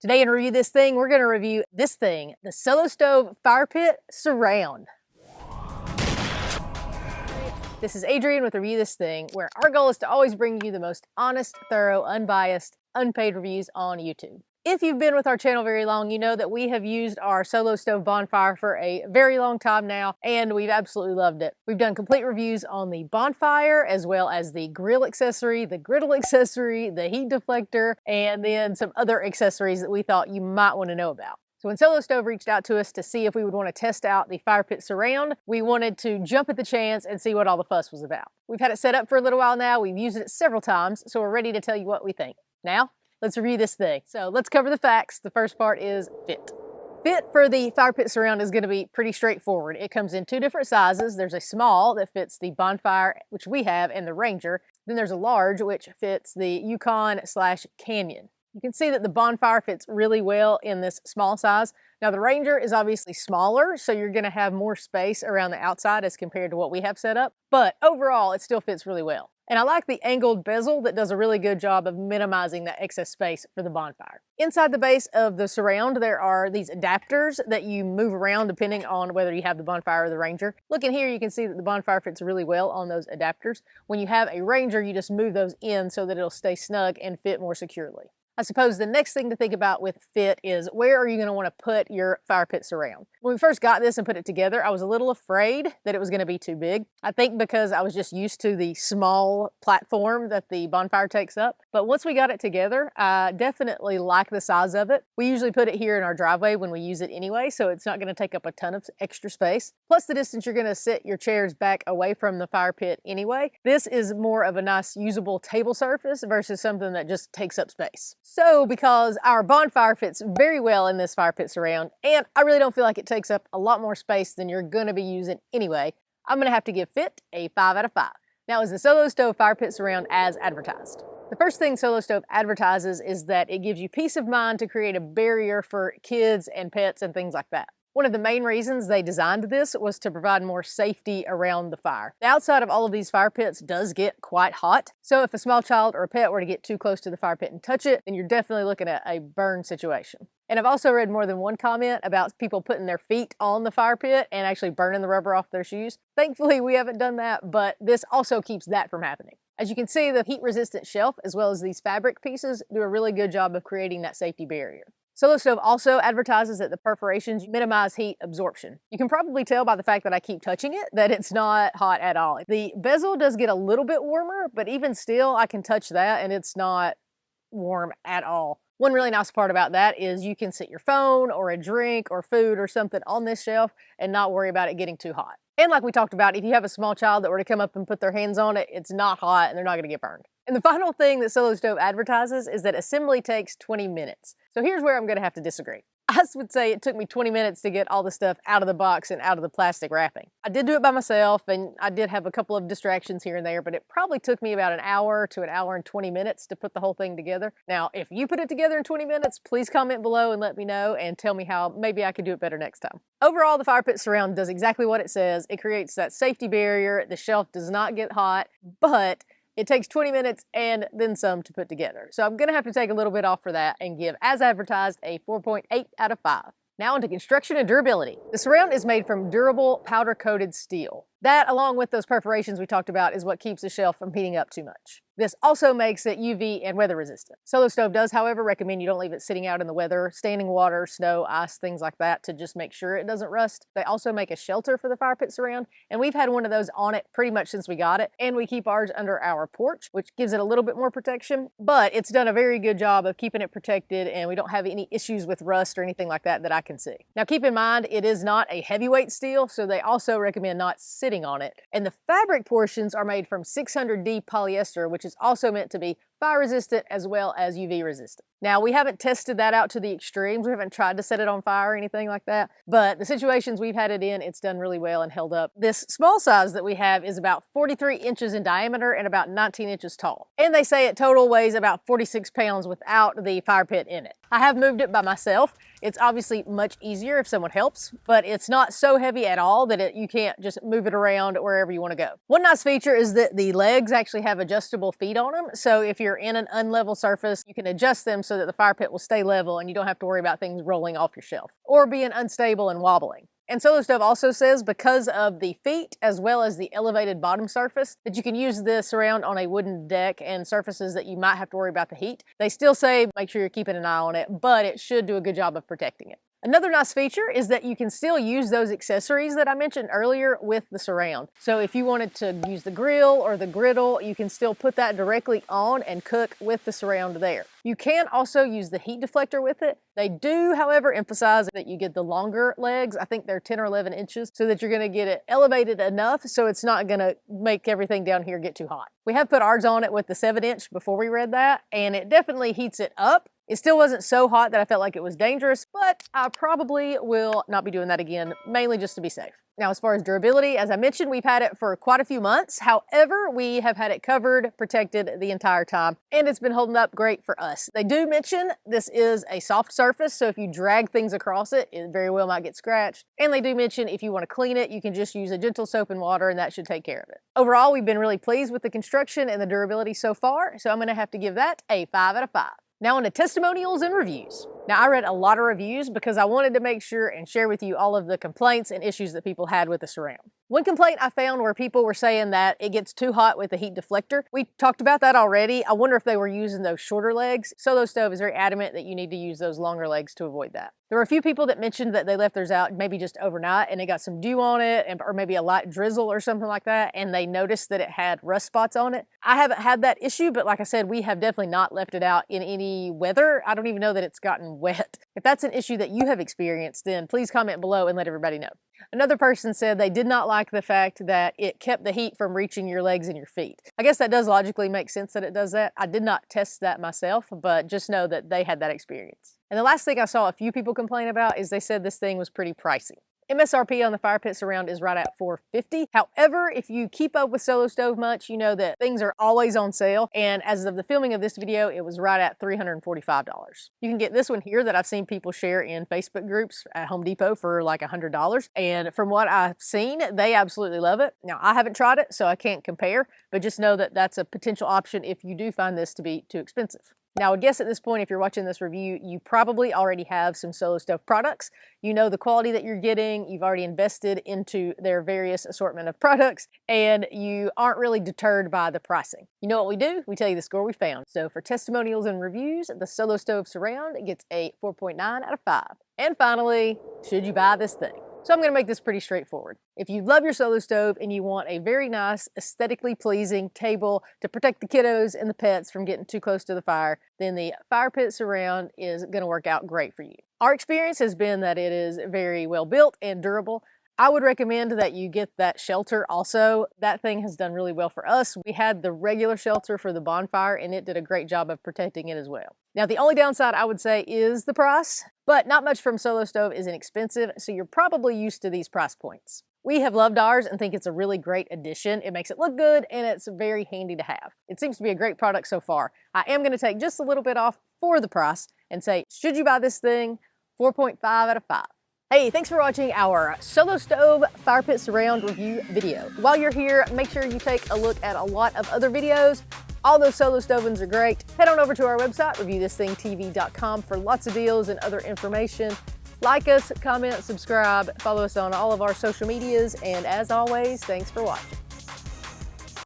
Today in Review This Thing, we're going to review this thing, the Solo Stove Fire Pit Surround. This is Adrienne with Review This Thing, where our goal is to always bring you the most honest, thorough, unbiased, unpaid reviews on YouTube. If you've been with our channel very long, you know that we have used our Solo Stove Bonfire for a very long time now, and we've absolutely loved it. We've done complete reviews on the bonfire, as well as the grill accessory, the griddle accessory, the heat deflector, and then some other accessories that we thought you might want to know about. So when Solo Stove reached out to us to see if we would want to test out the Fire Pit Surround, we wanted to jump at the chance and see what all the fuss was about. We've had it set up for a little while now. We've used it several times, so we're ready to tell you what we think. Now, let's review this thing. So let's cover the facts. The first part is fit. Fit for the Fire Pit Surround is going to be pretty straightforward. It comes in two different sizes. There's a small that fits the Bonfire, which we have, and the Ranger. Then there's a large, which fits the Yukon/Canyon. You can see that the Bonfire fits really well in this small size. Now the Ranger is obviously smaller, so you're going to have more space around the outside as compared to what we have set up. But overall, it still fits really well. And I like the angled bezel that does a really good job of minimizing that excess space for the bonfire. Inside the base of the Surround, there are these adapters that you move around depending on whether you have the Bonfire or the Ranger. Looking here, you can see that the Bonfire fits really well on those adapters. When you have a Ranger, you just move those in so that it'll stay snug and fit more securely. I suppose the next thing to think about with fit is where are you going to want to put your Fire Pit Surround? When we first got this and put it together, I was a little afraid that it was going to be too big. I think because I was just used to the small platform that the bonfire takes up. But once we got it together, I definitely like the size of it. We usually put it here in our driveway when we use it anyway, so it's not going to take up a ton of extra space. Plus the distance you're going to sit your chairs back away from the fire pit anyway. This is more of a nice usable table surface versus something that just takes up space. So because our bonfire fits very well in this Fire Pit Surround, and I really don't feel like it takes up a lot more space than you're going to be using anyway, I'm going to have to give fit a 5 out of 5. Now, is the Solo Stove Fire Pit Surround as advertised? The first thing Solo Stove advertises is that it gives you peace of mind to create a barrier for kids and pets and things like that. One of the main reasons they designed this was to provide more safety around the fire. The outside of all of these fire pits does get quite hot, so if a small child or a pet were to get too close to the fire pit and touch it, then you're definitely looking at a burn situation. And I've also read more than one comment about people putting their feet on the fire pit and actually burning the rubber off their shoes. Thankfully, we haven't done that, but this also keeps that from happening. As you can see, the heat-resistant shelf, as well as these fabric pieces, do a really good job of creating that safety barrier. Solo Stove also advertises that the perforations minimize heat absorption. You can probably tell by the fact that I keep touching it that it's not hot at all. The bezel does get a little bit warmer, but even still, I can touch that and it's not warm at all. One really nice part about that is you can sit your phone or a drink or food or something on this shelf and not worry about it getting too hot. And like we talked about, if you have a small child that were to come up and put their hands on it, it's not hot and they're not going to get burned. And the final thing that Solo Stove advertises is that assembly takes 20 minutes. So here's where I'm going to have to disagree. I would say it took me 20 minutes to get all the stuff out of the box and out of the plastic wrapping. I did do it by myself and I did have a couple of distractions here and there, but it probably took me about an hour to an hour and 20 minutes to put the whole thing together. Now, if you put it together in 20 minutes, please comment below and let me know and tell me how maybe I could do it better next time. Overall, the Fire Pit Surround does exactly what it says. It creates that safety barrier. The shelf does not get hot, but it takes 20 minutes and then some to put together. So I'm going to have to take a little bit off for that and give, as advertised, a 4.8 out of 5. Now onto construction and durability. The Surround is made from durable powder-coated steel. That, along with those perforations we talked about, is what keeps the shelf from heating up too much. This also makes it UV and weather resistant. Solo Stove does, however, recommend you don't leave it sitting out in the weather, standing water, snow, ice, things like that, to just make sure it doesn't rust. They also make a shelter for the Fire Pit Surround, and we've had one of those on it pretty much since we got it, and we keep ours under our porch, which gives it a little bit more protection, but it's done a very good job of keeping it protected, and we don't have any issues with rust or anything like that that I can see. Now keep in mind, it is not a heavyweight steel, so they also recommend not sitting on it. And the fabric portions are made from 600D polyester, which is also meant to be fire resistant as well as UV resistant. Now, we haven't tested that out to the extremes. We haven't tried to set it on fire or anything like that, but the situations we've had it in, it's done really well and held up. This small size that we have is about 43 inches in diameter and about 19 inches tall. And they say it total weighs about 46 pounds without the fire pit in it. I have moved it by myself. It's obviously much easier if someone helps, but it's not so heavy at all that you can't just move it around wherever you want to go. One nice feature is that the legs actually have adjustable feet on them, so if you're you're in an unlevel surface, you can adjust them so that the fire pit will stay level and you don't have to worry about things rolling off your shelf or being unstable and wobbling. And Solo Stove also says because of the feet as well as the elevated bottom surface that you can use this surround on a wooden deck and surfaces that you might have to worry about the heat. They still say make sure you're keeping an eye on it, but it should do a good job of protecting it. Another nice feature is that you can still use those accessories that I mentioned earlier with the surround. So if you wanted to use the grill or the griddle, you can still put that directly on and cook with the surround there. You can also use the heat deflector with it. They do, however, emphasize that you get the longer legs. I think they're 10 or 11 inches so that you're going to get it elevated enough so it's not going to make everything down here get too hot. We have put ours on it with the 7-inch before we read that, and it definitely heats it up. It still wasn't so hot that I felt like it was dangerous, but I probably will not be doing that again, mainly just to be safe. Now, as far as durability, as I mentioned, we've had it for quite a few months. However, we have had it covered, protected the entire time, and it's been holding up great for us. They do mention this is a soft surface, so if you drag things across it, it very well might get scratched. And they do mention if you want to clean it, you can just use a gentle soap and water, and that should take care of it. Overall, we've been really pleased with the construction and the durability so far, so I'm going to have to give that a 5 out of 5. Now on to testimonials and reviews. Now I read a lot of reviews because I wanted to make sure and share with you all of the complaints and issues that people had with the surround. One complaint I found where people were saying that it gets too hot with the heat deflector. We talked about that already. I wonder if they were using those shorter legs. Solo Stove is very adamant that you need to use those longer legs to avoid that. There were a few people that mentioned that they left theirs out maybe just overnight and it got some dew on it or maybe a light drizzle or something like that, and they noticed that it had rust spots on it. I haven't had that issue, but like I said, we have definitely not left it out in any weather. I don't even know that it's gotten wet. If that's an issue that you have experienced, then please comment below and let everybody know. Another person said they did not like the fact that it kept the heat from reaching your legs and your feet. I guess that does logically make sense that it does that. I did not test that myself, but just know that they had that experience. And the last thing I saw a few people complain about is they said this thing was pretty pricey. MSRP on the fire pit surround is right at $450. However, if you keep up with Solo Stove much, you know that things are always on sale. And as of the filming of this video, it was right at $345. You can get this one here that I've seen people share in Facebook groups at Home Depot for like $100. And from what I've seen, they absolutely love it. Now, I haven't tried it, so I can't compare, but just know that that's a potential option if you do find this to be too expensive. Now, I would guess at this point, if you're watching this review, you probably already have some Solo Stove products. You know the quality that you're getting, you've already invested into their various assortment of products, and you aren't really deterred by the pricing. You know what we do? We tell you the score we found. So for testimonials and reviews, the Solo Stove Surround gets a 4.9 out of 5. And finally, should you buy this thing? So I'm going to make this pretty straightforward. If you love your Solo Stove and you want a very nice, aesthetically pleasing table to protect the kiddos and the pets from getting too close to the fire, then the fire pit surround is going to work out great for you. Our experience has been that it is very well built and durable. I would recommend that you get that shelter also. That thing has done really well for us. We had the regular shelter for the bonfire and it did a great job of protecting it as well. Now, the only downside I would say is the price, but not much from Solo Stove is inexpensive, so you're probably used to these price points. We have loved ours and think it's a really great addition. It makes it look good and it's very handy to have. It seems to be a great product so far. I am going to take just a little bit off for the price and say, should you buy this thing? 4.5 out of 5. Hey, thanks for watching our Solo Stove Fire Pit Surround review video. While you're here, make sure you take a look at a lot of other videos. All those Solo Stove ones are great. Head on over to our website, reviewthisthingtv.com, for lots of deals and other information. Like us, comment, subscribe, follow us on all of our social medias, and as always, thanks for watching.